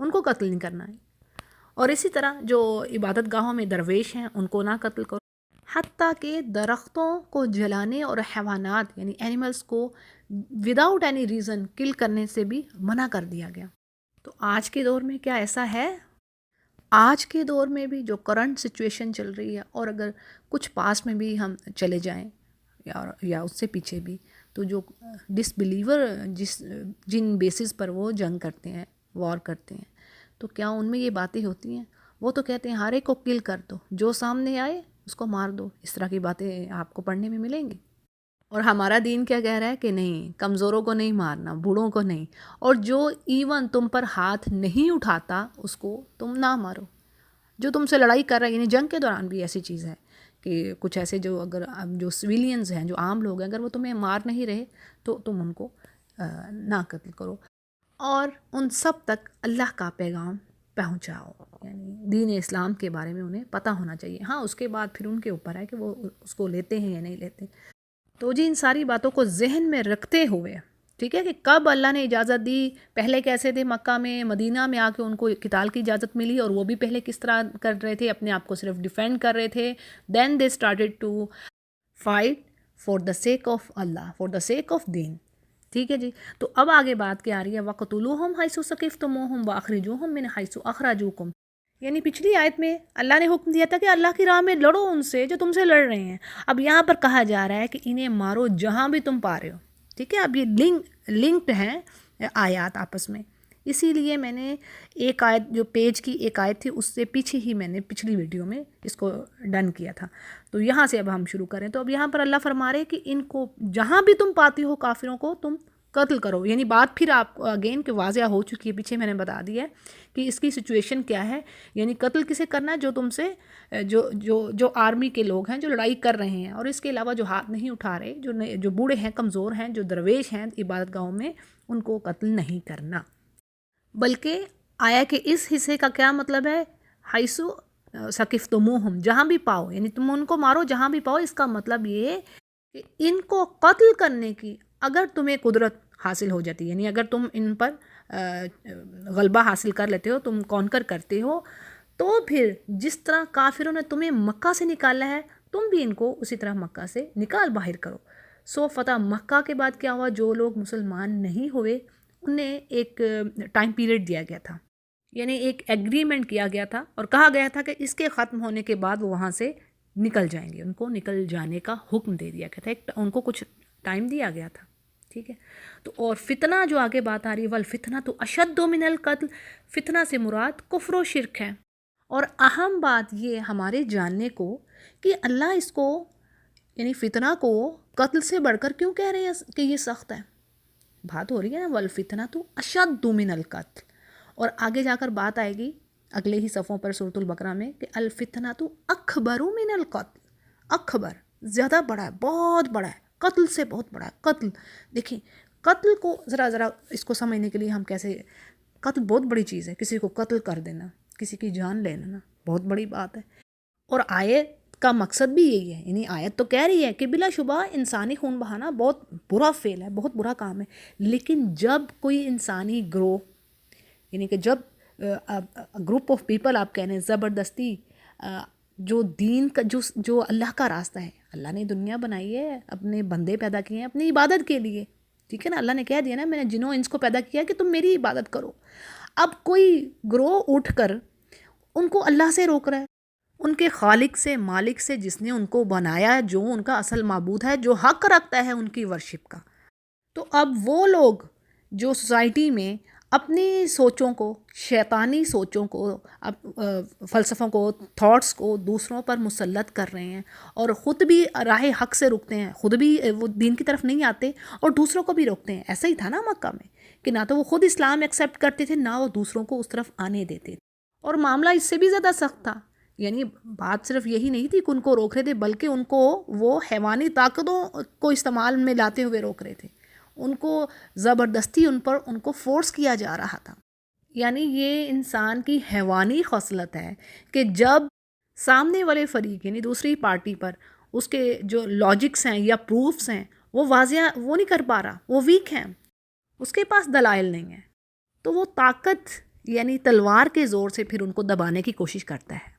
ان کو قتل نہیں کرنا ہے. اور اسی طرح جو عبادت گاہوں میں درویش ہیں ان کو نہ قتل کرو. حتیٰ کہ درختوں کو جلانے اور حیوانات یعنی اینیملز کو وداؤٹ اینی ریزن کل کرنے سے بھی منع کر دیا گیا. تو آج کے دور میں کیا ایسا ہے؟ آج کے دور میں بھی جو کرنٹ سچویشن چل رہی ہے، اور اگر کچھ پاس میں بھی ہم چلے جائیں یا اس سے پیچھے بھی، تو جو ڈس بلیور جن بیسز پر وہ جنگ کرتے ہیں، وار کرتے ہیں، تو کیا ان میں یہ باتیں ہوتی ہیں؟ وہ تو کہتے ہیں ہر ایک کو کل کر دو، جو سامنے آئے اس کو مار دو. اس طرح کی باتیں آپ کو پڑھنے میں ملیں گی. اور ہمارا دین کیا کہہ رہا ہے کہ نہیں، کمزوروں کو نہیں مارنا، بوڑھوں کو نہیں، اور جو ایون تم پر ہاتھ نہیں اٹھاتا اس کو تم نہ مارو. جو تم سے لڑائی کر رہا ہے، یعنی جنگ کے دوران بھی ایسی چیز ہے کہ کچھ ایسے جو سویلینز ہیں، جو عام لوگ ہیں، اگر وہ تمہیں مار نہیں رہے تو تم ان کو نہ قتل کرو. اور ان سب تک اللہ کا پیغام پہنچاؤ، یعنی دین اسلام کے بارے میں انہیں پتہ ہونا چاہیے. ہاں، اس کے بعد پھر ان کے اوپر ہے کہ وہ اس کو لیتے ہیں یا نہیں لیتے. تو جی ان ساری باتوں کو ذہن میں رکھتے ہوئے، ٹھیک ہے، کہ کب اللہ نے اجازت دی، پہلے کیسے تھے مکہ میں، مدینہ میں آ کے ان کو قتال کی اجازت ملی، اور وہ بھی پہلے کس طرح کر رہے تھے، اپنے آپ کو صرف ڈیفینڈ کر رہے تھے. Then they started to fight for the sake of Allah, for the sake of دین. ٹھیک ہے جی. تو اب آگے بات کیا آ رہی ہے، وَقْتُلُوهُمْ حَيْثُ ثَقِفْتُمُوهُمْ وَأَخْرِجُوهُمْ مِنْ حَيْثُ أَخْرَجُوكُمْ. یعنی پچھلی آیت میں اللہ نے حکم دیا تھا کہ اللہ کی راہ میں لڑو ان سے جو تم سے لڑ رہے ہیں. اب یہاں پر کہا جا رہا ہے کہ انہیں مارو جہاں بھی تم پا رہے ہو. ٹھیک ہے، اب یہ لنکڈ ہیں آیات آپس میں. اسی لیے میں نے ایک آیت، جو پیج کی ایک آیت تھی، اس سے پیچھے ہی میں نے پچھلی ویڈیو میں اس کو ڈن کیا تھا. تو یہاں سے اب ہم شروع کریں. تو اب یہاں پر اللہ فرما رہے کہ ان کو جہاں بھی تم پاتی ہو کافروں کو تم قتل کرو. یعنی بات پھر آپ اگین کہ واضح ہو چکی ہے، پیچھے میں نے بتا دیا ہے کہ اس کی سچویشن کیا ہے. یعنی قتل کسے کرنا ہے؟ جو تم سے جو آرمی کے لوگ ہیں جو لڑائی کر رہے ہیں، اور اس کے علاوہ جو ہاتھ نہیں اٹھا رہے، جو بوڑھے ہیں، کمزور ہیں، جو درویش ہیں عبادت گاہوں میں، ان کو قتل نہیں کرنا. بلکہ آیا کہ اس حصے کا کیا مطلب ہے؟ حیثو ثقفتموہم، جہاں بھی پاؤ، یعنی تم ان کو مارو جہاں بھی پاؤ. اس کا مطلب یہ کہ ان کو قتل کرنے کی اگر تمہیں قدرت حاصل ہو جاتی، یعنی اگر تم ان پر غلبہ حاصل کر لیتے ہو، تم کانکر کرتے ہو، تو پھر جس طرح کافروں نے تمہیں مکہ سے نکالا ہے، تم بھی ان کو اسی طرح مکہ سے نکال باہر کرو. سو فتح مکہ کے بعد کیا ہوا؟ جو لوگ مسلمان نہیں ہوئے انہیں ایک ٹائم پیریڈ دیا گیا تھا، یعنی ایک ایگریمنٹ کیا گیا تھا، اور کہا گیا تھا کہ اس کے ختم ہونے کے بعد وہ وہاں سے نکل جائیں گے. ان کو نکل جانے کا حکم دے دیا گیا تھا، ان کو کچھ ٹائم دیا گیا تھا. ٹھیک ہے. تو اور فتنہ جو آگے بات آ رہی ہے، والفتنہ تو اشد من القتل، فتنہ سے مراد کفر و شرک ہے. اور اہم بات یہ ہمارے جاننے کو کہ اللہ اس کو یعنی فتنہ کو قتل سے بڑھ کر کیوں کہہ رہے ہیں کہ یہ سخت ہے. بات ہو رہی ہے نا، والفتنہ تو اشد من القتل. اور آگے جا کر بات آئے گی اگلے ہی صفوں پر سورۃ البقرہ میں کہ الفتنہ تو اکبر من القتل. اکبر زیادہ بڑا ہے، بہت بڑا ہے، قتل سے بہت بڑا ہے. قتل دیکھیں، قتل کو ذرا اس کو سمجھنے کے لیے ہم کیسے، قتل بہت بڑی چیز ہے. کسی کو قتل کر دینا، کسی کی جان لے لینا بہت بڑی بات ہے. اور آیت کا مقصد بھی یہی ہے، یعنی آیت تو کہہ رہی ہے کہ بلا شبہ انسانی خون بہانا بہت برا فعل ہے، بہت برا کام ہے. لیکن جب کوئی انسانی گروہ، یعنی کہ جب گروپ آف پیپل آپ کہہ رہے ہیں، زبردستی جو دین کا جو اللہ کا راستہ ہے، اللہ نے دنیا بنائی ہے، اپنے بندے پیدا کیے ہیں اپنی عبادت کے لیے. ٹھیک ہے نا، اللہ نے کہہ دیا نا میں نے جنوں انس کو پیدا کیا کہ تم میری عبادت کرو. اب کوئی گروہ اٹھ کر ان کو اللہ سے روک رہا ہے، ان کے خالق سے، مالک سے، جس نے ان کو بنایا، جو ان کا اصل معبود ہے، جو حق رکھتا ہے ان کی ورشپ کا. تو اب وہ لوگ جو سوسائٹی میں اپنی سوچوں کو، شیطانی سوچوں کو، فلسفوں کو، تھاٹس کو دوسروں پر مسلط کر رہے ہیں، اور خود بھی راہ حق سے رکتے ہیں، خود بھی وہ دین کی طرف نہیں آتے اور دوسروں کو بھی روکتے ہیں. ایسا ہی تھا نا مکہ میں کہ نہ تو وہ خود اسلام ایکسیپٹ کرتے تھے، نہ وہ دوسروں کو اس طرف آنے دیتے تھے. اور معاملہ اس سے بھی زیادہ سخت تھا. یعنی بات صرف یہی نہیں تھی کہ ان کو روک رہے تھے، بلکہ ان کو وہ حیوانی طاقتوں کو استعمال میں لاتے ہوئے روک رہے تھے. ان کو زبردستی ان کو فورس کیا جا رہا تھا. یعنی یہ انسان کی حیوانی خصلت ہے کہ جب سامنے والے فریق یعنی دوسری پارٹی پر اس کے جو لاجکس ہیں یا پروفس ہیں وہ واضح وہ نہیں کر پا رہا، وہ ویک ہیں، اس کے پاس دلائل نہیں ہیں، تو وہ طاقت یعنی تلوار کے زور سے پھر ان کو دبانے کی کوشش کرتا ہے۔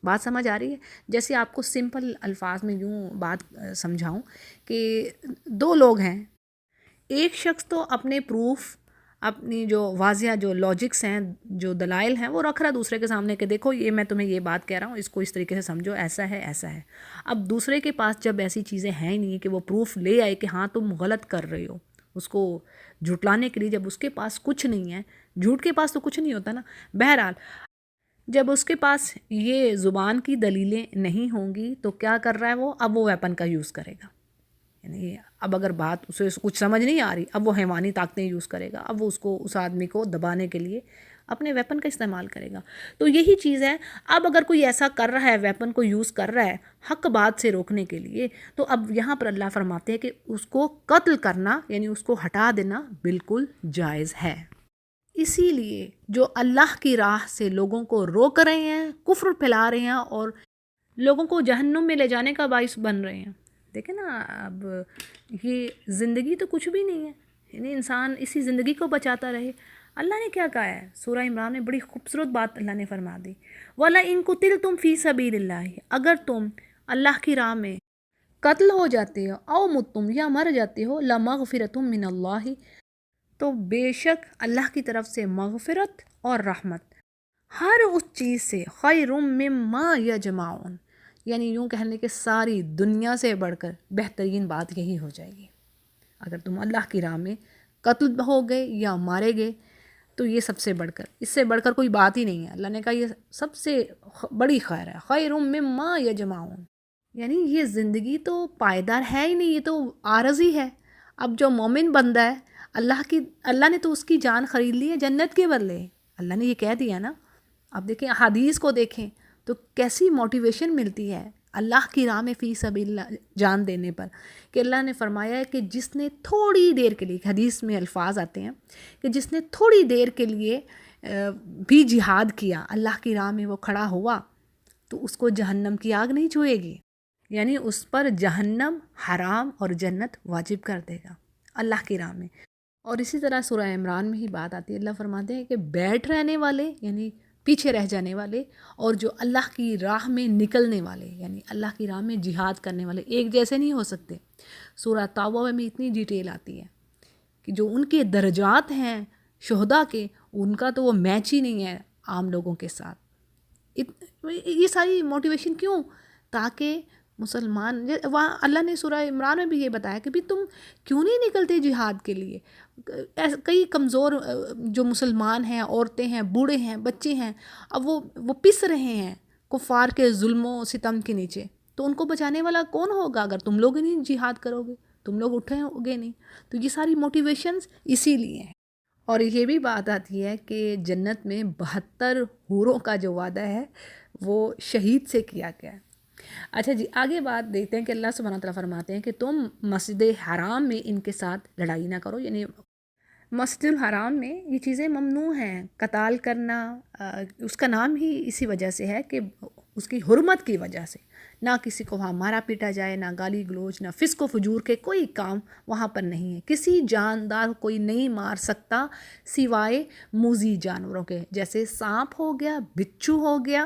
بات سمجھ آ رہی ہے؟ جیسے آپ کو سمپل الفاظ میں یوں بات سمجھاؤں کہ دو لوگ ہیں، ایک شخص تو اپنے پروف، اپنی جو واضح جو لاجکس ہیں، جو دلائل ہیں، وہ رکھ رہا ہے دوسرے کے سامنے کہ دیکھو یہ میں تمہیں یہ بات کہہ رہا ہوں، اس کو اس طریقے سے سمجھو، ایسا ہے ایسا ہے۔ اب دوسرے کے پاس جب ایسی چیزیں ہیں ہی نہیں کہ وہ پروف لے آئے کہ ہاں تم غلط کر رہے ہو، اس کو جھٹلانے کے لیے جب اس کے پاس کچھ نہیں ہے، جھوٹ کے پاس تو کچھ نہیں ہوتا نا، بہرحال جب اس کے پاس یہ زبان کی دلیلیں نہیں ہوں گی تو کیا کر رہا ہے وہ؟ اب وہ ویپن کا یوز کرے گا۔ یعنی اب اگر بات اسے کچھ سمجھ نہیں آ رہی، اب وہ حیوانی طاقتیں یوز کرے گا، اب وہ اس آدمی کو دبانے کے لیے اپنے ویپن کا استعمال کرے گا۔ تو یہی چیز ہے، اب اگر کوئی ایسا کر رہا ہے، ویپن کو یوز کر رہا ہے حق بات سے روکنے کے لیے، تو اب یہاں پر اللہ فرماتے ہیں کہ اس کو قتل کرنا، یعنی اس کو ہٹا دینا بالکل جائز ہے۔ اسی لیے جو اللہ کی راہ سے لوگوں کو روک رہے ہیں، کفر پھیلا رہے ہیں اور لوگوں کو جہنم میں لے جانے کا باعث بن رہے ہیں، دیکھیں نا، اب یہ زندگی تو کچھ بھی نہیں ہے، یعنی انسان اسی زندگی کو بچاتا رہے۔ اللہ نے کیا کہا ہے سورہ عمران میں؟ بڑی خوبصورت بات اللہ نے فرما دی، وَلَئِن قُتِلْتُمْ فِي سَبِيلِ اللَّهِ، اگر تم اللہ کی راہ میں قتل ہو جاتے ہو، او متم، یا مر جاتے ہو، لَمَغْفِرَةٌ مِّنَ اللَّهِ، تو بے شک اللہ کی طرف سے مغفرت اور رحمت ہر اس چیز سے، خیر مما یجمعون، یعنی یوں کہنے کہ ساری دنیا سے بڑھ کر بہترین بات یہی ہو جائے گی۔ اگر تم اللہ کی راہ میں قتل ہو گئے یا مارے گئے تو یہ سب سے بڑھ کر، اس سے بڑھ کر کوئی بات ہی نہیں ہے۔ اللہ نے کہا یہ سب سے بڑی خیر ہے، خیر مما یجمعون، یعنی یہ زندگی تو پائیدار ہے ہی نہیں، یہ تو عارضی ہے۔ اب جو مومن بندہ ہے، اللہ نے تو اس کی جان خرید لی ہے جنت کے بدلے، اللہ نے یہ کہہ دیا نا۔ اب دیکھیں حدیث کو دیکھیں تو کیسی موٹیویشن ملتی ہے اللہ کی راہ میں فی سبیل اللہ جان دینے پر، کہ اللہ نے فرمایا ہے کہ جس نے تھوڑی دیر کے لیے، حدیث میں الفاظ آتے ہیں کہ جس نے تھوڑی دیر کے لیے بھی جہاد کیا، اللہ کی راہ میں وہ کھڑا ہوا، تو اس کو جہنم کی آگ نہیں چھوئے گی، یعنی اس پر جہنم حرام اور جنت واجب کر دے گا اللہ کی راہ میں۔ اور اسی طرح سورہ عمران میں ہی بات آتی ہے، اللہ فرماتے ہیں کہ بیٹھ رہنے والے، یعنی پیچھے رہ جانے والے، اور جو اللہ کی راہ میں نکلنے والے، یعنی اللہ کی راہ میں جہاد کرنے والے، ایک جیسے نہیں ہو سکتے۔ سورہ توبہ میں اتنی ڈیٹیل آتی ہے کہ جو ان کے درجات ہیں شہداء کے، ان کا تو وہ میچ ہی نہیں ہے عام لوگوں کے ساتھ۔ یہ ساری موٹیویشن کیوں؟ تاکہ مسلمان، وہاں اللہ نے سورہ عمران میں بھی یہ بتایا کہ بھی تم کیوں نہیں نکلتے جہاد کے لیے؟ کئی کمزور جو مسلمان ہیں، عورتیں ہیں، بوڑھے ہیں، بچے ہیں، اب وہ پس رہے ہیں کفار کے ظلم و ستم کے نیچے، تو ان کو بچانے والا کون ہوگا اگر تم لوگ نہیں جہاد کرو گے، تم لوگ اٹھے ہوگے نہیں؟ تو یہ ساری موٹیویشنز اسی لیے ہیں۔ اور یہ بھی بات آتی ہے کہ جنت میں 72 حوروں کا جو وعدہ ہے وہ شہید سے کیا گیا ہے۔ اچھا جی، آگے بات دیکھتے ہیں کہ اللہ سبحانہ تعالیٰ فرماتے ہیں کہ تم مسجد حرام میں ان کے ساتھ لڑائی نہ کرو، یعنی مسجد الحرام میں یہ چیزیں ممنوع ہیں، قتال کرنا اس کا نام ہی اسی وجہ سے ہے کہ اس کی حرمت کی وجہ سے، نہ کسی کو وہاں مارا پیٹا جائے، نہ گالی گلوچ، نہ فسق و فجور کے کوئی کام وہاں پر نہیں ہے۔ کسی جاندار کوئی نہیں مار سکتا سوائے موذی جانوروں کے، جیسے سانپ ہو گیا، بچھو ہو گیا،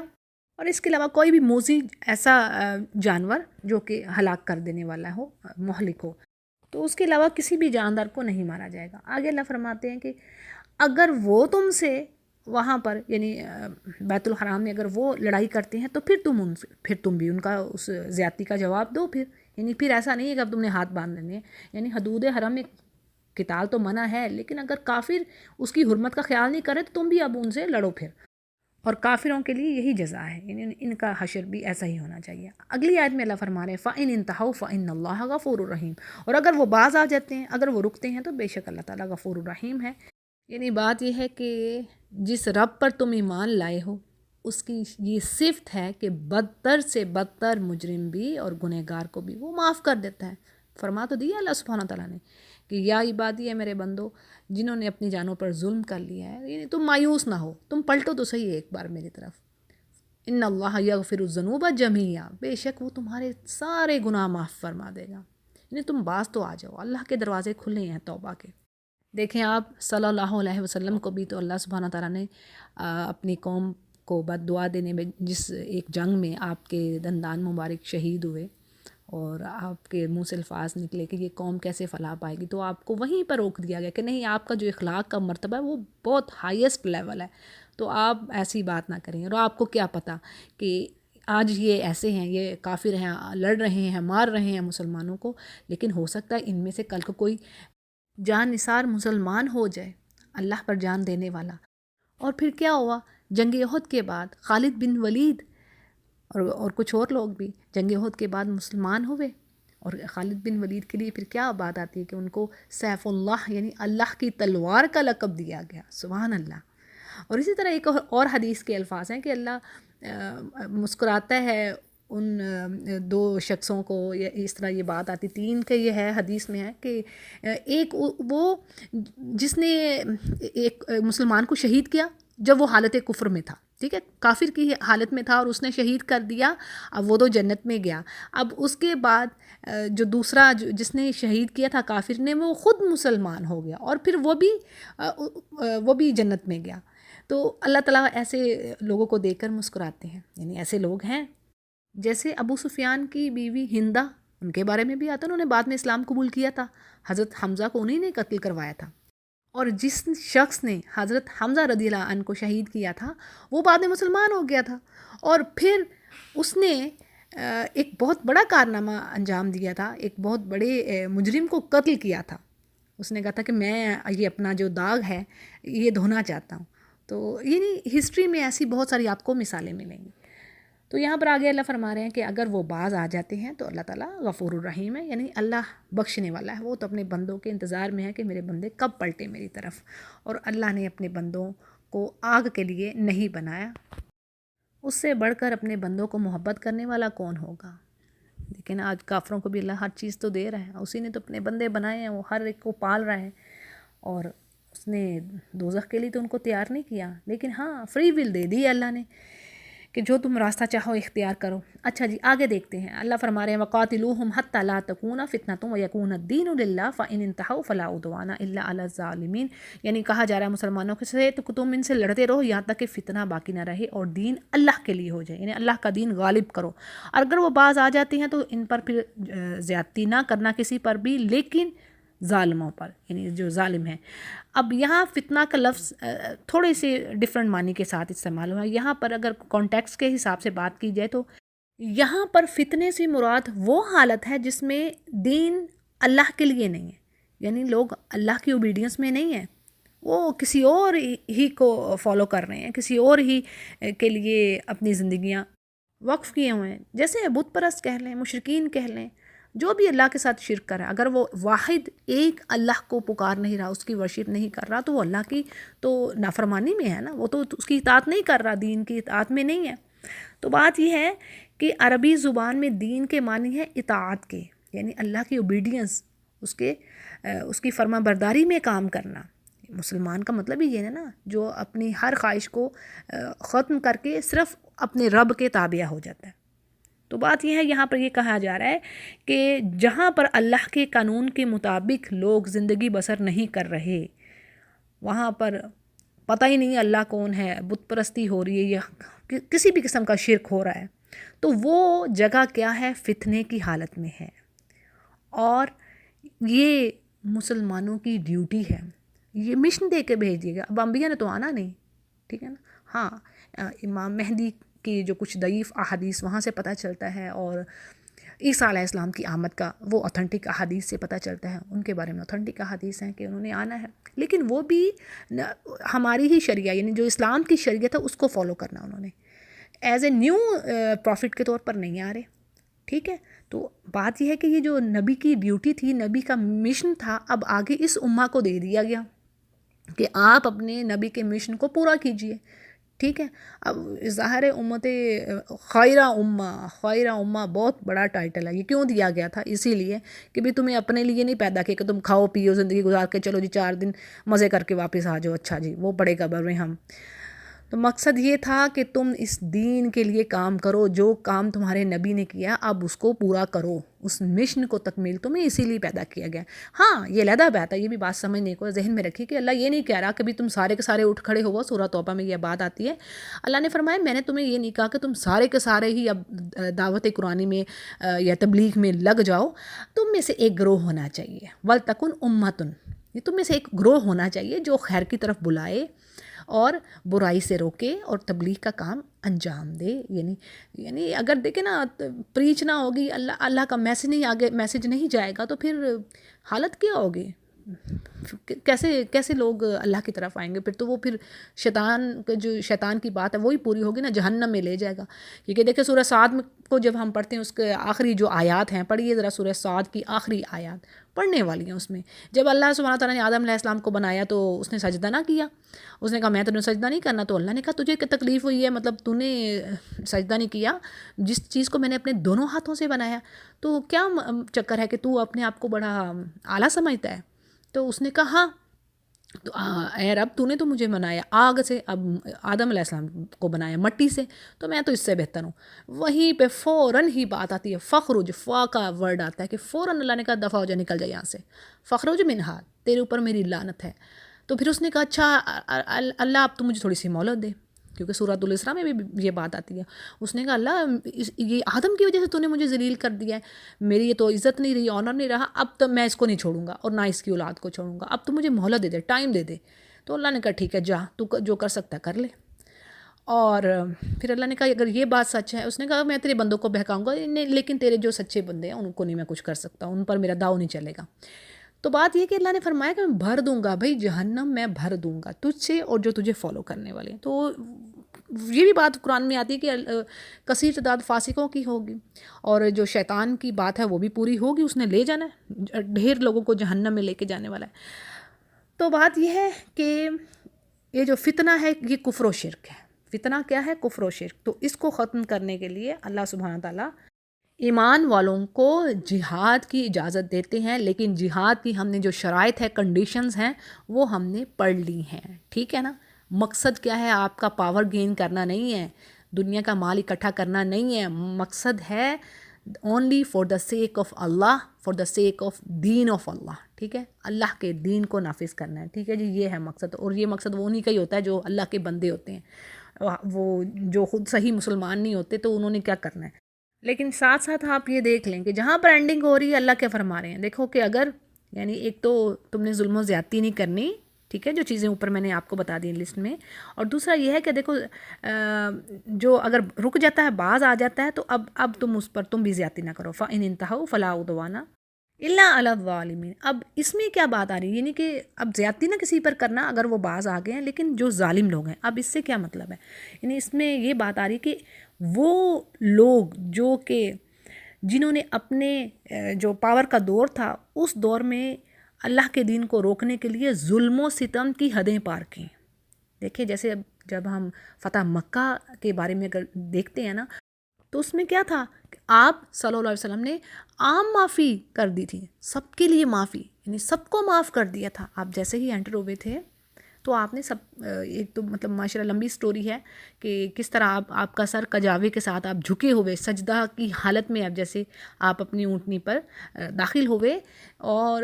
اور اس کے علاوہ کوئی بھی موذی ایسا جانور جو کہ ہلاک کر دینے والا ہو، مہلک ہو، تو اس کے علاوہ کسی بھی جاندار کو نہیں مارا جائے گا۔ آگے اللہ فرماتے ہیں کہ اگر وہ تم سے وہاں پر، یعنی بیت الحرام میں اگر وہ لڑائی کرتے ہیں تو پھر تم بھی ان کا اس زیادتی کا جواب دو، یعنی پھر ایسا نہیں ہے کہ اب تم نے ہاتھ باندھ لینے ہیں۔ یعنی حدود حرم میں قتال تو منع ہے، لیکن اگر کافر اس کی حرمت کا خیال نہیں کرے تو تم بھی اب ان سے لڑو پھر، اور کافروں کے لیے یہی جزا ہے، یعنی ان کا حشر بھی ایسا ہی ہونا چاہیے۔ اگلی آیت میں اللہ فرما رہے ہیں فَإِنِ انْتَهَوْا فَإِنَّ اللَّهَ غَفُورٌ رَحِيمٌ، اور اگر وہ باز آ جاتے ہیں، اگر وہ رکتے ہیں تو بے شک اللہ تعالیٰ غفور الرحیم ہے۔ یعنی بات یہ ہے کہ جس رب پر تم ایمان لائے ہو اس کی یہ صفت ہے کہ بدتر سے بدتر مجرم بھی اور گنہگار کو بھی وہ معاف کر دیتا ہے۔ فرما تو دیا اللہ سبحانہ تعالیٰ نے کہ یا عبادی ہے میرے بندو جنہوں نے اپنی جانوں پر ظلم کر لیا ہے، یعنی تم مایوس نہ ہو، تم پلٹو تو صحیح ایک بار میری طرف۔ ان اللہ یغفر الذنوب جمیعا، بے شک وہ تمہارے سارے گناہ معاف فرما دے گا، یعنی تم باز تو آ جاؤ، اللہ کے دروازے کھلے ہیں توبہ کے۔ دیکھیں آپ صلی اللہ علیہ وسلم کو بھی تو اللہ سبحانہ تعالیٰ نے اپنی قوم کو بد دعا دینے میں، جس ایک جنگ میں آپ کے دندان مبارک شہید ہوئے اور آپ کے منہ سے الفاظ نکلے کہ یہ قوم کیسے فلاح پائے گی، تو آپ کو وہیں پر روک دیا گیا کہ نہیں، آپ کا جو اخلاق کا مرتبہ ہے وہ بہت ہائیسٹ لیول ہے، تو آپ ایسی بات نہ کریں۔ اور آپ کو کیا پتہ کہ آج یہ ایسے ہیں، یہ کافر ہیں، لڑ رہے ہیں، مار رہے ہیں مسلمانوں کو، لیکن ہو سکتا ہے ان میں سے کل کو کوئی جان نثار مسلمان ہو جائے، اللہ پر جان دینے والا۔ اور پھر کیا ہوا؟ جنگ احد کے بعد خالد بن ولید اور کچھ اور لوگ بھی جنگ احد کے بعد مسلمان ہوئے، اور خالد بن ولید کے لیے پھر کیا بات آتی ہے کہ ان کو سیف اللہ یعنی اللہ کی تلوار کا لقب دیا گیا، سبحان اللہ۔ اور اسی طرح ایک اور حدیث کے الفاظ ہیں کہ اللہ مسکراتا ہے ان دو شخصوں کو، اس طرح یہ بات آتی، تین کے یہ ہے حدیث میں ہے کہ ایک وہ جس نے ایک مسلمان کو شہید کیا جب وہ حالت کفر میں تھا، ٹھیک ہے، کافر کی حالت میں تھا اور اس نے شہید کر دیا، اب وہ تو جنت میں گیا۔ اب اس کے بعد جو دوسرا جس نے شہید کیا تھا کافر نے، وہ خود مسلمان ہو گیا اور پھر وہ بھی جنت میں گیا۔ تو اللہ تعالیٰ ایسے لوگوں کو دیکھ کر مسکراتے ہیں، یعنی ایسے لوگ ہیں۔ جیسے ابو سفیان کی بیوی ہندہ، ان کے بارے میں بھی آتا ہے، انہوں نے بعد میں اسلام قبول کیا تھا، حضرت حمزہ کو انہی نے قتل کروایا تھا، اور جس شخص نے حضرت حمزہ رضی اللہ عنہ کو شہید کیا تھا وہ بعد میں مسلمان ہو گیا تھا، اور پھر اس نے ایک بہت بڑا کارنامہ انجام دیا تھا، ایک بہت بڑے مجرم کو قتل کیا تھا۔ اس نے کہا تھا کہ میں یہ اپنا جو داغ ہے یہ دھونا چاہتا ہوں۔ تو یعنی ہسٹری میں ایسی بہت ساری آپ کو مثالیں ملیں گی۔ تو یہاں پر آگے اللہ فرما رہے ہیں کہ اگر وہ باز آ جاتے ہیں تو اللہ تعالیٰ غفور الرحیم ہے، یعنی اللہ بخشنے والا ہے، وہ تو اپنے بندوں کے انتظار میں ہے کہ میرے بندے کب پلٹے میری طرف، اور اللہ نے اپنے بندوں کو آگ کے لیے نہیں بنایا۔ اس سے بڑھ کر اپنے بندوں کو محبت کرنے والا کون ہوگا؟ لیکن آج کافروں کو بھی اللہ ہر چیز تو دے رہا ہے، اسی نے تو اپنے بندے بنائے ہیں، وہ ہر ایک کو پال رہا ہے، اور اس نے دوزخ کے لیے تو ان کو تیار نہیں کیا، لیکن ہاں فری ول دے دی اللہ نے کہ جو تم راستہ چاہو اختیار کرو۔ اچھا جی آگے دیکھتے ہیں، اللہ فرما رہے ہیں وَقَاتِلُوهُمْ حَتَّى لَا تَكُونَ فِتْنَةٌ وَيَكُونَ الدِّينُ لِلَّهِ فَإِنِ انْتَهَوْا فَلَا عُدْوَانَ إِلَّا عَلَى الظَّالِمِينَ، یعنی کہا جا رہا ہے مسلمانوں کے سے تو تم ان سے لڑتے رہو یہاں تک کہ فتنہ باقی نہ رہے اور دین اللہ کے لیے ہو جائے، یعنی اللہ کا دین غالب کرو۔ اور اگر وہ باز آ جاتے ہیں تو ان پر پھر زیادتی نہ کرنا کسی پر بھی، لیکن ظالموں پر، یعنی جو ظالم ہیں۔ اب یہاں فتنہ کا لفظ تھوڑے سے ڈیفرنٹ معنی کے ساتھ استعمال ہوا ہے۔ یہاں پر اگر کانٹیکسٹ کے حساب سے بات کی جائے تو یہاں پر فتنے سے مراد وہ حالت ہے جس میں دین اللہ کے لیے نہیں ہے، یعنی لوگ اللہ کی اوبیڈینس میں نہیں ہیں، وہ کسی اور ہی کو فالو کر رہے ہیں، کسی اور ہی کے لیے اپنی زندگیاں وقف کیے ہوئے ہیں، جیسے بت پرست کہہ لیں، مشرکین کہہ لیں، جو بھی اللہ کے ساتھ شرک کر رہا ہے، اگر وہ واحد ایک اللہ کو پکار نہیں رہا، اس کی ورشپ نہیں کر رہا، تو وہ اللہ کی تو نافرمانی میں ہے نا، وہ تو اس کی اطاعت نہیں کر رہا، دین کی اطاعت میں نہیں ہے۔ تو بات یہ ہے کہ عربی زبان میں دین کے معنی ہے اطاعت کے، یعنی اللہ کی اوبیڈینس، اس کی فرما برداری میں کام کرنا۔ مسلمان کا مطلب ہی یہ ہے نا، جو اپنی ہر خواہش کو ختم کر کے صرف اپنے رب کے تابع ہو جاتا ہے۔ تو بات یہ ہے، یہاں پر یہ کہا جا رہا ہے کہ جہاں پر اللہ کے قانون کے مطابق لوگ زندگی بسر نہیں کر رہے، وہاں پر پتہ ہی نہیں اللہ کون ہے، بت پرستی ہو رہی ہے یا کسی بھی قسم کا شرک ہو رہا ہے، تو وہ جگہ کیا ہے؟ فتنے کی حالت میں ہے، اور یہ مسلمانوں کی ڈیوٹی ہے، یہ مشن دے کے بھیجیے گا۔ اب انبیاء نے تو آنا نہیں، ٹھیک ہے نا، ہاں امام مہدی کی جو کچھ ضعیف احادیث وہاں سے پتہ چلتا ہے، اور عیسیٰ علیہ السلام کی آمد کا وہ اوتھنٹک احادیث سے پتہ چلتا ہے، ان کے بارے میں اوتھنٹک احادیث ہیں کہ انہوں نے آنا ہے، لیکن وہ بھی ہماری ہی شریعہ یعنی جو اسلام کی شریعت ہے اس کو فالو کرنا، انہوں نے ایز اے نیو پروفٹ کے طور پر نہیں آ رہے، ٹھیک ہے۔ تو بات یہ ہے کہ یہ جو نبی کی ڈیوٹی تھی، نبی کا مشن تھا، اب آگے اس امہ کو دے دیا گیا کہ آپ اپنے نبی کے مشن کو پورا کیجئے، ٹھیک ہے۔ اب ظاہر امت خیرہ امہ بہت بڑا ٹائٹل ہے، یہ کیوں دیا گیا تھا؟ اسی لیے کہ بھی تمہیں اپنے لیے نہیں پیدا کیا کہ تم کھاؤ پیو زندگی گزار کے چلو جی 4 دن مزے کر کے واپس آ جاؤ، اچھا جی وہ بڑے قبر میں ہم۔ تو مقصد یہ تھا کہ تم اس دین کے لیے کام کرو، جو کام تمہارے نبی نے کیا اب اس کو پورا کرو، اس مشن کو تکمیل تمہیں اسی لیے پیدا کیا گیا۔ ہاں یہ علیحدہ بات ہے، یہ بھی بات سمجھنے کو ذہن میں رکھی کہ اللہ یہ نہیں کہہ رہا کہ بھی تم سارے کے سارے اٹھ کھڑے ہو۔ سورہ توبہ میں یہ بات آتی ہے، اللہ نے فرمایا میں نے تمہیں یہ نہیں کہا کہ تم سارے کے سارے ہی اب دعوت قرآنی میں یا تبلیغ میں لگ جاؤ، تم میں سے ایک گروہ ہونا چاہیے، وَلْتَكُنْ أُمَّةٌ، یہ تم میں سے ایک گروہ ہونا چاہیے جو خیر کی طرف بلائے اور برائی سے روکے اور تبلیغ کا کام انجام دے۔ یعنی اگر دیکھیں نا پریچ نہ ہوگی، اللہ کا میسیج نہیں جائے گا تو پھر حالت کیا ہوگی؟ کیسے لوگ اللہ کی طرف آئیں گے؟ پھر تو وہ پھر شیطان کی بات ہے وہی پوری ہوگی نا، جہنم میں لے جائے گا۔ کیونکہ دیکھیں سورہ صاد کو جب ہم پڑھتے ہیں اس کے آخری جو آیات ہیں، پڑھیے ذرا سورہ صاد کی آخری آیات پڑھنے والی ہیں۔ اس میں جب اللہ سبحانہ تعالیٰ نے آدم علیہ السلام کو بنایا تو اس نے سجدہ نہ کیا، اس نے کہا میں تو سجدہ نہیں کرنا، تو اللہ نے کہا تجھے کیا تکلیف ہوئی ہے، مطلب تو نے سجدہ نہیں کیا جس چیز کو میں نے اپنے دونوں ہاتھوں سے بنایا، تو کیا چکر ہے کہ تو اپنے آپ کو بڑا اعلیٰ سمجھتا ہے؟ تو اس نے کہا ہاں، تو اے رب تو نے تو مجھے بنایا آگ سے، اب آدم علیہ السلام کو بنایا مٹی سے، تو میں تو اس سے بہتر ہوں۔ وہیں پہ فوراً ہی بات آتی ہے فخرج، فا کا ورڈ آتا ہے کہ فوراً اللہ نے کہا دفع ہو جا، نکل جا یہاں سے، فخرج منہا، تیرے اوپر میری لعنت ہے۔ تو پھر اس نے کہا اچھا اللہ اب تو مجھے تھوڑی سی مہلت دے، کیونکہ سورۃ الاسراء میں بھی یہ بات آتی ہے۔ اس نے کہا اللہ یہ آدم کی وجہ سے تو نے مجھے ذلیل کر دیا ہے، میری یہ تو عزت نہیں رہی، آنر نہیں رہا، اب تو میں اس کو نہیں چھوڑوں گا اور نہ اس کی اولاد کو چھوڑوں گا، اب تو مجھے مہلت دے دے، ٹائم دے دے۔ تو اللہ نے کہا ٹھیک ہے جا، تو جو کر سکتا ہے کر لے۔ اور پھر اللہ نے کہا اگر یہ بات سچ ہے، اس نے کہا میں تیرے بندوں کو بہکاؤں گا، لیکن تیرے جو سچے بندے ہیں ان کو نہیں میں کچھ کر سکتا، ان پر میرا داؤ نہیں چلے گا۔ تو بات یہ کہ اللہ نے فرمایا کہ میں بھر دوں گا، بھائی جہنم میں بھر دوں گا تجھ سے اور جو تجھے فالو کرنے والے ہیں۔ تو یہ بھی بات قرآن میں آتی ہے کہ کثیر تعداد فاسقوں کی ہوگی، اور جو شیطان کی بات ہے وہ بھی پوری ہوگی، اس نے لے جانا ہے، ڈھیر لوگوں کو جہنم میں لے کے جانے والا ہے۔ تو بات یہ ہے کہ یہ جو فتنہ ہے یہ کفر و شرک ہے۔ فتنہ کیا ہے؟ کفر و شرک۔ تو اس کو ختم کرنے کے لیے اللہ سبحانہ تعالیٰ ایمان والوں کو جہاد کی اجازت دیتے ہیں، لیکن جہاد کی ہم نے جو شرائط ہے، کنڈیشنز ہیں، وہ ہم نے پڑھ لی ہیں، ٹھیک ہے نا۔ مقصد کیا ہے؟ آپ کا پاور گین کرنا نہیں ہے، دنیا کا مال اکٹھا کرنا نہیں ہے، مقصد ہے only for the sake of Allah, for the sake of دین آف اللہ، ٹھیک ہے، اللہ کے دین کو نافذ کرنا ہے، ٹھیک ہے جی، یہ ہے مقصد۔ اور یہ مقصد وہ انہی کا ہی ہوتا ہے جو اللہ کے بندے ہوتے ہیں، وہ جو خود صحیح مسلمان نہیں ہوتے تو انہوں نے کیا کرنا ہے۔ لیکن ساتھ ساتھ آپ یہ دیکھ لیں کہ جہاں پر اینڈنگ ہو رہی ہے اللہ کیا فرما رہے ہیں، دیکھو کہ اگر یعنی ایک تو تم نے ظلم و زیادتی نہیں کرنی، ٹھیک ہے، جو چیزیں اوپر میں نے آپ کو بتا دی لسٹ میں، اور دوسرا یہ ہے کہ دیکھو جو اگر رک جاتا ہے، باز آ جاتا ہے، تو اب تم اس پر تم بھی زیادتی نہ کرو، فَإِنِ انتہوا فَلَا عُدْوَانَ إِلَّا عَلَى الظَّالِمِينَ۔ اب اس میں کیا بات آ رہی ہے، یعنی کہ اب زیادتی نہ کسی پر کرنا اگر وہ باز آ گئے ہیں، لیکن جو ظالم لوگ ہیں، اب اس سے کیا مطلب ہے، یعنی اس میں یہ بات آ رہی کہ وہ لوگ جو کہ جنہوں نے اپنے جو پاور کا دور تھا اس دور میں اللہ کے دین کو روکنے کے لیے ظلم و ستم کی حدیں پار کی۔ دیکھیں جیسے جب ہم فتح مکہ کے بارے میں اگر دیکھتے ہیں نا، تو اس میں کیا تھا کہ آپ صلی اللہ علیہ وسلم نے عام معافی کر دی تھی، سب کے لیے معافی، یعنی سب کو معاف کر دیا تھا۔ آپ جیسے ہی انٹر ہوئے تھے تو آپ نے ایک تو مطلب ماشاءاللہ لمبی سٹوری ہے کہ کس طرح آپ کا سر کجاوے کے ساتھ آپ جھکے ہوئے سجدہ کی حالت میں، اب جیسے آپ اپنی اونٹنی پر داخل ہوئے، اور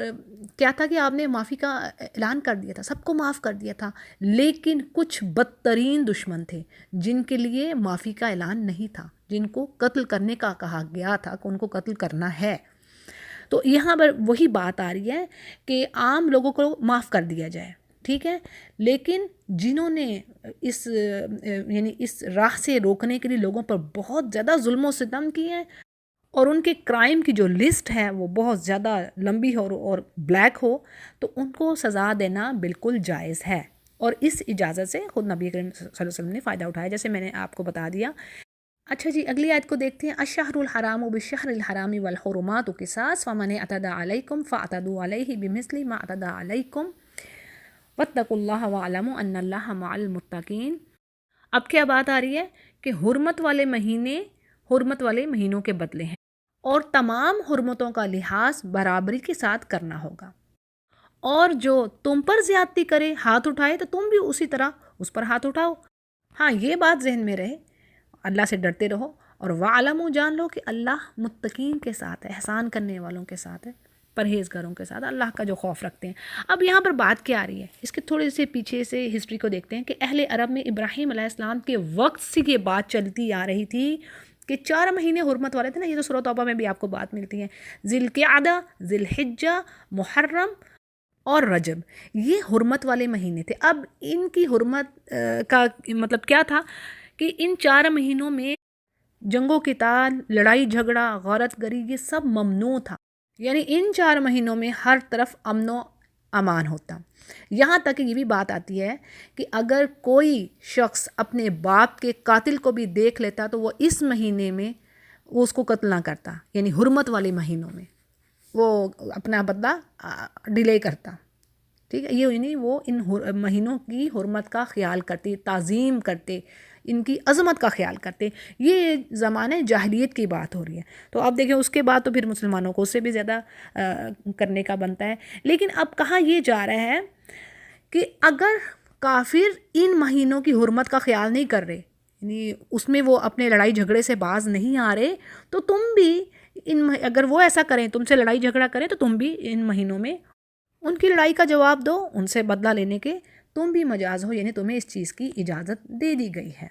کیا تھا کہ آپ نے معافی کا اعلان کر دیا تھا، سب کو معاف کر دیا تھا، لیکن کچھ بدترین دشمن تھے جن کے لیے معافی کا اعلان نہیں تھا، جن کو قتل کرنے کا کہا گیا تھا کہ ان کو قتل کرنا ہے۔ تو یہاں پر وہی بات آ رہی ہے کہ عام لوگوں کو معاف کر دیا جائے، ٹھیک ہے، لیکن جنہوں نے اس راہ سے روکنے کے لیے لوگوں پر بہت زیادہ ظلم و ستم کیے ہیں، اور ان کے کرائم کی جو لسٹ ہے وہ بہت زیادہ لمبی ہو اور بلیک ہو، تو ان کو سزا دینا بالکل جائز ہے، اور اس اجازت سے خود نبی کریم صلی اللہ علیہ وسلم نے فائدہ اٹھایا، جیسے میں نے آپ کو بتا دیا۔ اچھا جی، اگلی آیت کو دیکھتے ہیں۔ الشہر الحرام بالشہر الحرام والحرمات قصاص فمن اعتدى علیکم فاعتدوا علیہ بمثل ما اعتدى علیکم واتقوا اللہ واعلموا ان اللہ مع المتقین۔ اب کیا بات آ رہی ہے کہ حرمت والے مہینے حرمت والے مہینوں کے بدلے ہیں، اور تمام حرمتوں کا لحاظ برابری کے ساتھ کرنا ہوگا، اور جو تم پر زیادتی کرے، ہاتھ اٹھائے، تو تم بھی اسی طرح اس پر ہاتھ اٹھاؤ۔ ہاں یہ بات ذہن میں رہے، اللہ سے ڈرتے رہو، اور وَعْلَمُوا جان لو کہ اللہ متقین کے ساتھ ہے، احسان کرنے والوں کے ساتھ ہے، پرہیزگاروں کے ساتھ، اللہ کا جو خوف رکھتے ہیں۔ اب یہاں پر بات کیا آ رہی ہے، اس کے تھوڑے سے پیچھے سے ہسٹری کو دیکھتے ہیں کہ اہل عرب میں ابراہیم علیہ السلام کے وقت سے یہ بات چلتی آ رہی تھی کہ 4 مہینے حرمت والے تھے نا، یہ تو سورۃ توبہ میں بھی آپ کو بات ملتی ہے، ذی القعدہ، ذی الحجہ، محرم اور رجب، یہ حرمت والے مہینے تھے۔ اب ان کی حرمت کا مطلب کیا تھا کہ ان 4 مہینوں میں جنگ و قتال، لڑائی جھگڑا، غارت گری، یہ سب ممنوع تھا، یعنی ان 4 مہینوں میں ہر طرف امن و امان ہوتا۔ یہاں تک یہ بھی بات آتی ہے کہ اگر کوئی شخص اپنے باپ کے قاتل کو بھی دیکھ لیتا تو وہ اس مہینے میں وہ اس کو قتل نہ کرتا، یعنی حرمت والے مہینوں میں وہ اپنا بدلہ ڈیلے کرتا، ٹھیک ہے، یہ یعنی وہ ان مہینوں کی حرمت کا خیال کرتے، تعظیم کرتے، ان کی عظمت کا خیال کرتے۔ یہ زمانے جاہلیت کی بات ہو رہی ہے، تو اب دیکھیں اس کے بعد تو پھر مسلمانوں کو اس سے بھی زیادہ کرنے کا بنتا ہے۔ لیکن اب کہاں یہ جا رہا ہے کہ اگر کافر ان مہینوں کی حرمت کا خیال نہیں کر رہے، یعنی اس میں وہ اپنے لڑائی جھگڑے سے باز نہیں آ رہے، تو تم بھی اگر وہ ایسا کریں، تم سے لڑائی جھگڑا کریں، تو تم بھی ان مہینوں میں ان کی لڑائی کا جواب دو، ان سے بدلہ لینے کے تم بھی مجاز ہو، یعنی تمہیں اس چیز کی اجازت دے دی گئی ہے۔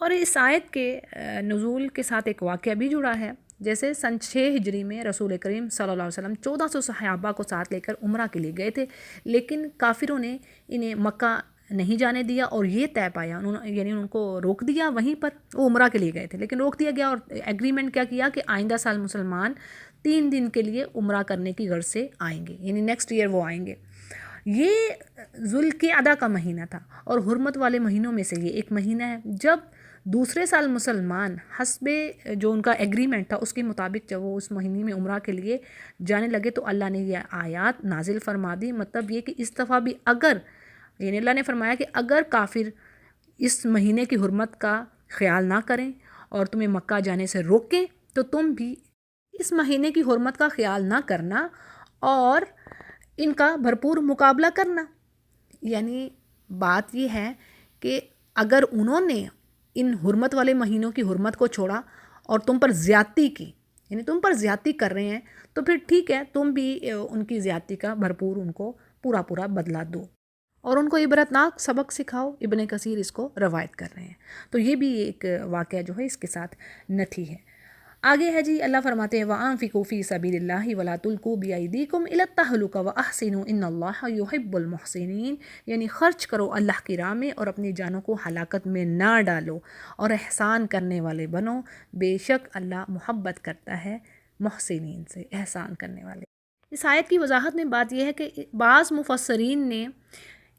اور اس آیت کے نزول کے ساتھ ایک واقعہ بھی جڑا ہے، جیسے سن 6 ہجری میں رسول کریم صلی اللہ علیہ وسلم 1400 صحابہ کو ساتھ لے کر عمرہ کے لیے گئے تھے، لیکن کافروں نے انہیں مکہ نہیں جانے دیا اور یہ طے پایا، یعنی ان کو روک دیا وہیں پر، وہ عمرہ کے لیے گئے تھے لیکن روک دیا گیا، اور ایگریمنٹ کیا کیا کہ آئندہ سال مسلمان 3 دن کے لیے عمرہ کرنے کی غرض سے آئیں گے، یعنی نیکسٹ ایئر وہ آئیں گے۔ یہ ذوالقعدہ کا مہینہ تھا، اور حرمت والے مہینوں میں سے یہ ایک مہینہ ہے۔ جب دوسرے سال مسلمان حسب جو ان کا ایگریمنٹ تھا اس کے مطابق جب وہ اس مہینے میں عمرہ کے لیے جانے لگے تو اللہ نے یہ آیات نازل فرما دی، مطلب یہ کہ اس دفعہ بھی اگر، یعنی اللہ نے فرمایا کہ اگر کافر اس مہینے کی حرمت کا خیال نہ کریں اور تمہیں مکہ جانے سے روکیں تو تم بھی اس مہینے کی حرمت کا خیال نہ کرنا اور ان کا بھرپور مقابلہ کرنا۔ یعنی بات یہ ہے کہ اگر انہوں نے ان حرمت والے مہینوں کی حرمت کو چھوڑا اور تم پر زیادتی کی، یعنی تم پر زیادتی کر رہے ہیں، تو پھر ٹھیک ہے، تم بھی ان کی زیادتی کا بھرپور ان کو پورا بدلہ دو اور ان کو عبرتناک سبق سکھاؤ۔ ابن کثیر اس کو روایت کر رہے ہیں، تو یہ بھی ایک واقعہ جو ہے اس کے ساتھ نتھی ہے۔ آگے ہے جی، اللہ فرماتے ہیں وَأَنفِقُوا فِي سَبِيلِ اللَّهِ وَلَا تُلْقُوا بِأَيْدِيكُمْ إِلَى التَّهْلُكَةِ وَأَحْسِنُوا إِنَّ اللَّهَ يُحِبُّ الْمُحْسِنِينَ، یعنی خرچ کرو اللہ کی راہ میں اور اپنی جانوں کو ہلاکت میں نہ ڈالو اور احسان کرنے والے بنو، بے شک اللہ محبت کرتا ہے محسنین سے، احسان کرنے والے۔ اس آیت کی وضاحت میں بات یہ ہے کہ بعض مفسرین نے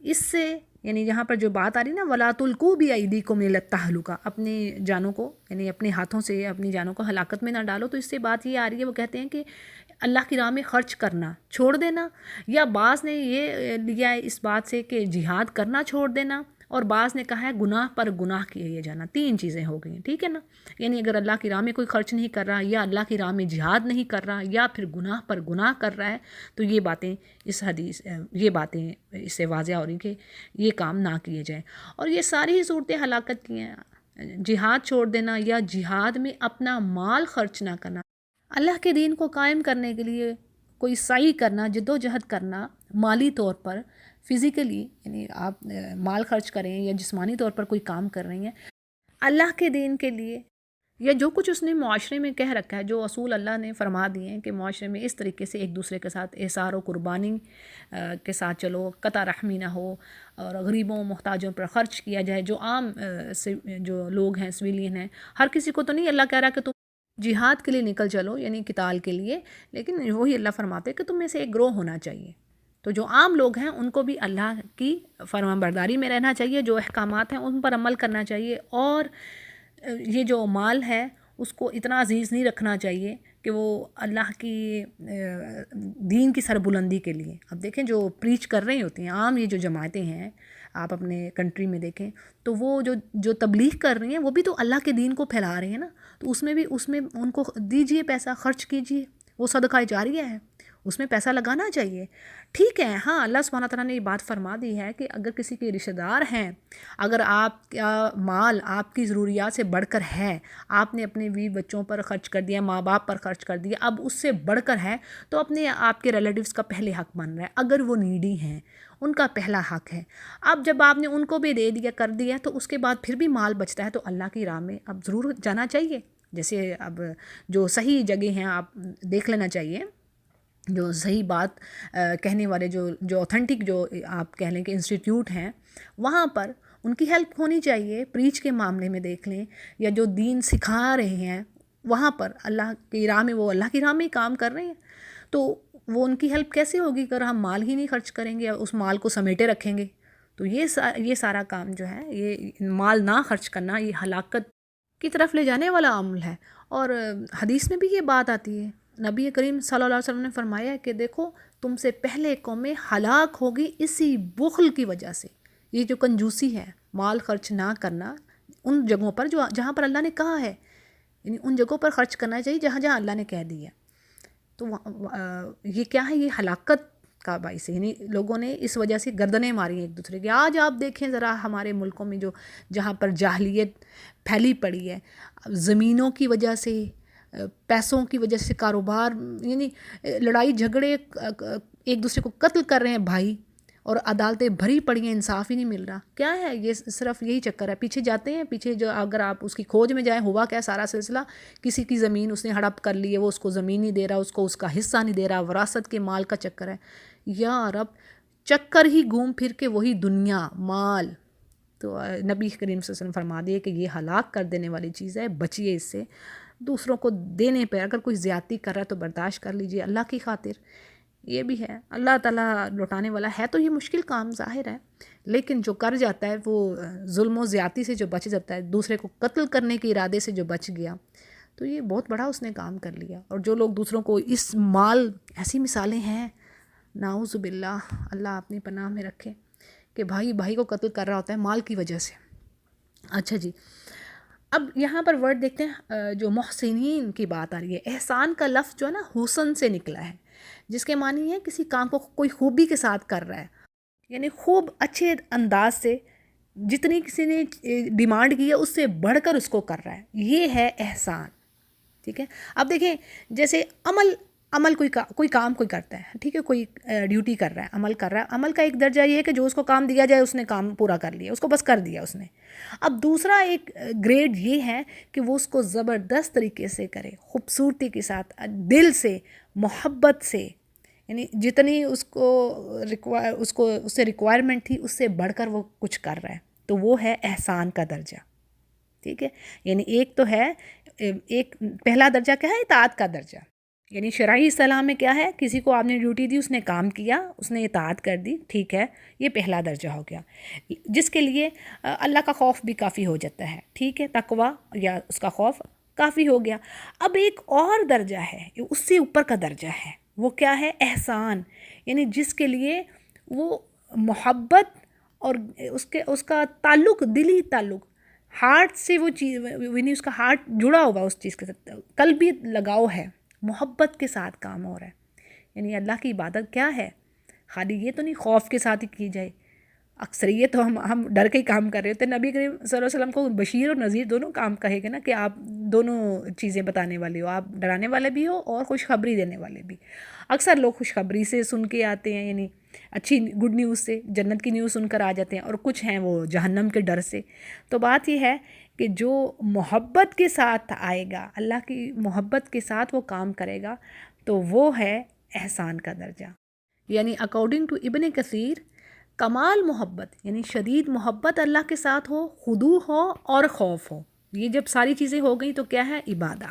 اس سے، یعنی جہاں پر جو بات آ رہی نا وَلَا تُلْقُوا بِأَيْدِيكُمْ إِلَى التَّهْلُكَةِ، اپنے جانوں کو، یعنی اپنے ہاتھوں سے اپنی جانوں کو ہلاکت میں نہ ڈالو، تو اس سے بات یہ آ رہی ہے، وہ کہتے ہیں کہ اللہ کی راہ میں خرچ کرنا چھوڑ دینا، یا بعض نے یہ لیا ہے اس بات سے کہ جہاد کرنا چھوڑ دینا، اور بعض نے کہا ہے گناہ پر گناہ کیے جانا، 3 چیزیں ہو گئی ہیں، ٹھیک ہے نا۔ یعنی اگر اللہ کی راہ میں کوئی خرچ نہیں کر رہا، یا اللہ کی راہ میں جہاد نہیں کر رہا، یا پھر گناہ پر گناہ کر رہا ہے، تو یہ باتیں یہ باتیں اس سے واضح ہو رہی کہ یہ کام نہ کیے جائیں۔ اور یہ ساری ہی صورتیں ہلاکت کی ہیں، جہاد چھوڑ دینا یا جہاد میں اپنا مال خرچ نہ کرنا، اللہ کے دین کو قائم کرنے کے لیے کوئی سعی کرنا، جد و جہد کرنا، مالی طور پر، فزیکلی، یعنی آپ مال خرچ کریں یا جسمانی طور پر کوئی کام کر رہی ہیں اللہ کے دین کے لیے، یا جو کچھ اس نے معاشرے میں کہہ رکھا ہے، جو اصول اللہ نے فرما دیے ہیں کہ معاشرے میں اس طریقے سے ایک دوسرے کے ساتھ احسار و قربانی کے ساتھ چلو، قطع رحمی نہ ہو، اور غریبوں محتاجوں پر خرچ کیا جائے، جو عام جو لوگ ہیں، سویلین ہیں، ہر کسی کو تو نہیں اللہ کہہ رہا کہ تم جہاد کے لیے نکل چلو، یعنی قتال کے لیے، لیکن وہی اللہ فرماتے ہیں کہ تم میں سے ایک گروہ ہونا چاہیے، تو جو عام لوگ ہیں ان کو بھی اللہ کی فرمانبرداری میں رہنا چاہیے، جو احکامات ہیں ان پر عمل کرنا چاہیے، اور یہ جو مال ہے اس کو اتنا عزیز نہیں رکھنا چاہیے کہ وہ اللہ کی دین کی سربلندی کے لیے، اب دیکھیں جو پریچ کر رہی ہوتی ہیں عام یہ جو جماعتیں ہیں، آپ اپنے کنٹری میں دیکھیں تو وہ جو تبلیغ کر رہی ہیں وہ بھی تو اللہ کے دین کو پھیلا رہے ہیں نا، تو اس میں ان کو دیجئے پیسہ، خرچ کیجئے، وہ صدقہ جاریہ ہے، اس میں پیسہ لگانا چاہیے. ٹھیک ہے، ہاں اللہ سبحانہ تعالیٰ نے یہ بات فرما دی ہے کہ اگر کسی کے رشتہ دار ہیں، اگر آپ کا مال آپ کی ضروریات سے بڑھ کر ہے، آپ نے اپنے بیوی بچوں پر خرچ کر دیا، ماں باپ پر خرچ کر دیا، اب اس سے بڑھ کر ہے، تو اپنے آپ کے ریلیٹیوز کا پہلے حق بن رہا ہے. اگر وہ نیڈی ہیں ان کا پہلا حق ہے. اب جب آپ نے ان کو بھی دے دیا کر دیا تو اس کے بعد پھر بھی مال بچتا ہے تو اللہ کی راہ میں اب ضرور جانا چاہیے. جیسے اب جو صحیح جگہ ہیں آپ دیکھ لینا چاہیے، جو صحیح بات کہنے والے جو اوتھینٹک جو آپ کہہ لیں کہ انسٹیٹیوٹ ہیں، وہاں پر ان کی ہیلپ ہونی چاہیے. پریچ کے معاملے میں دیکھ لیں، یا جو دین سکھا رہے ہیں وہاں پر اللہ کی راہ میں، وہ اللہ کی راہ میں ہی کام کر رہے ہیں، تو وہ ان کی ہیلپ کیسے ہوگی اگر ہم مال ہی نہیں خرچ کریں گے، اس مال کو سمیٹے رکھیں گے. تو یہ سارا کام جو ہے، یہ مال نہ خرچ کرنا، یہ ہلاکت کی طرف لے جانے والا عمل ہے. اور حدیث میں بھی یہ بات آتی ہے، نبی کریم صلی اللہ علیہ وسلم نے فرمایا ہے کہ دیکھو تم سے پہلے قومیں ہلاک ہوگی اسی بخل کی وجہ سے. یہ جو کنجوسی ہے، مال خرچ نہ کرنا ان جگہوں پر جہاں پر اللہ نے کہا ہے، یعنی ان جگہوں پر خرچ کرنا چاہیے جہاں جہاں اللہ نے کہہ دی ہے. تو یہ کیا ہے، یہ ہلاکت کا باعث ہے. یعنی لوگوں نے اس وجہ سے گردنیں ماری ہیں ایک دوسرے کی. آج آپ دیکھیں ذرا ہمارے ملکوں میں جہاں پر جاہلیت پھیلی پڑی ہے، زمینوں کی وجہ سے، پیسوں کی وجہ سے، کاروبار، یعنی لڑائی جھگڑے، ایک دوسرے کو قتل کر رہے ہیں بھائی، اور عدالتیں بھری پڑی ہیں، انصاف ہی نہیں مل رہا. کیا ہے یہ؟ صرف یہی چکر ہے. پیچھے جاتے ہیں، پیچھے جو اگر آپ اس کی کھوج میں جائیں، ہوا کیا سارا سلسلہ، کسی کی زمین اس نے ہڑپ کر لی ہے، وہ اس کو زمین نہیں دے رہا، اس کو اس کا حصہ نہیں دے رہا، وراثت کے مال کا چکر ہے. یا رب، چکر ہی گھوم پھر کے وہی دنیا، مال. تو نبی کریم صلی اللہ علیہ وسلم فرما دیے کہ یہ ہلاک کر دینے والی چیز ہے، بچیے اس سے. دوسروں کو دینے پہ اگر کوئی زیادتی کر رہا ہے تو برداشت کر لیجئے اللہ کی خاطر. یہ بھی ہے، اللہ تعالیٰ لوٹانے والا ہے. تو یہ مشکل کام ظاہر ہے، لیکن جو کر جاتا ہے وہ ظلم و زیادتی سے جو بچ جاتا ہے، دوسرے کو قتل کرنے کے ارادے سے جو بچ گیا، تو یہ بہت بڑا اس نے کام کر لیا. اور جو لوگ دوسروں کو اس مال، ایسی مثالیں ہیں نعوذ باللہ، اللہ اپنی پناہ میں رکھے، کہ بھائی کو قتل کر رہا ہوتا ہے مال کی وجہ سے. اچھا جی، اب یہاں پر ورڈ دیکھتے ہیں، جو محسنین کی بات آ رہی ہے. احسان کا لفظ جو ہے نا حسن سے نکلا ہے، جس کے معنی ہے کسی کام کو کوئی خوبی کے ساتھ کر رہا ہے، یعنی خوب اچھے انداز سے، جتنی کسی نے ڈیمانڈ کی ہے اس سے بڑھ کر اس کو کر رہا ہے. یہ ہے احسان. ٹھیک ہے. اب دیکھیں، جیسے عمل کوئی کام کوئی کرتا ہے، ٹھیک ہے، کوئی ڈیوٹی کر رہا ہے، عمل کر رہا ہے. عمل کا ایک درجہ یہ ہے کہ جو اس کو کام دیا جائے اس نے کام پورا کر لیا، اس کو بس کر دیا اس نے. اب دوسرا ایک گریڈ یہ ہے کہ وہ اس کو زبردست طریقے سے کرے، خوبصورتی کے ساتھ، دل سے، محبت سے، یعنی جتنی اس سے ریکوائرمنٹ تھی اس سے بڑھ کر وہ کچھ کر رہا ہے، تو وہ ہے احسان کا درجہ. ٹھیک ہے. یعنی ایک تو ہے، ایک پہلا درجہ کیا ہے؟ اطاعت کا درجہ. یعنی شرعی اصطلاح میں کیا ہے؟ کسی کو آپ نے ڈیوٹی دی، اس نے کام کیا، اس نے اطاعت کر دی، ٹھیک ہے، یہ پہلا درجہ ہو گیا، جس کے لیے اللہ کا خوف بھی کافی ہو جاتا ہے. ٹھیک ہے، تقویٰ یا اس کا خوف کافی ہو گیا. اب ایک اور درجہ ہے، اس سے اوپر کا درجہ ہے، وہ کیا ہے؟ احسان. یعنی جس کے لیے وہ محبت اور اس کا تعلق، دلی تعلق، ہارٹ سے وہ چیز، یعنی اس کا ہارٹ جڑا ہوا اس چیز کے ساتھ، قلبی لگاؤ ہے، محبت کے ساتھ کام ہو رہا ہے. یعنی اللہ کی عبادت کیا ہے؟ خالی یہ تو نہیں خوف کے ساتھ ہی کی جائے. اکثریت تو ہم ڈر کے ہی کام کر رہے ہوتے ہیں. نبی کریم صلی اللہ علیہ وسلم کو بشیر اور نذیر دونوں کام کہے گا نا، کہ آپ دونوں چیزیں بتانے والے ہو، آپ ڈرانے والے بھی ہو اور خوشخبری دینے والے بھی. اکثر لوگ خوشخبری سے سن کے آتے ہیں، یعنی اچھی گڈ نیوز سے، جنت کی نیوز سن کر آ جاتے ہیں، اور کچھ ہیں وہ جہنم کے ڈر سے. تو بات یہ ہے کہ جو محبت کے ساتھ آئے گا، اللہ کی محبت کے ساتھ وہ کام کرے گا، تو وہ ہے احسان کا درجہ. یعنی اکارڈنگ ٹو ابن کثیر، کمال محبت یعنی شدید محبت اللہ کے ساتھ ہو، خضوع ہو اور خوف ہو. یہ جب ساری چیزیں ہو گئیں تو کیا ہے؟ عبادہ.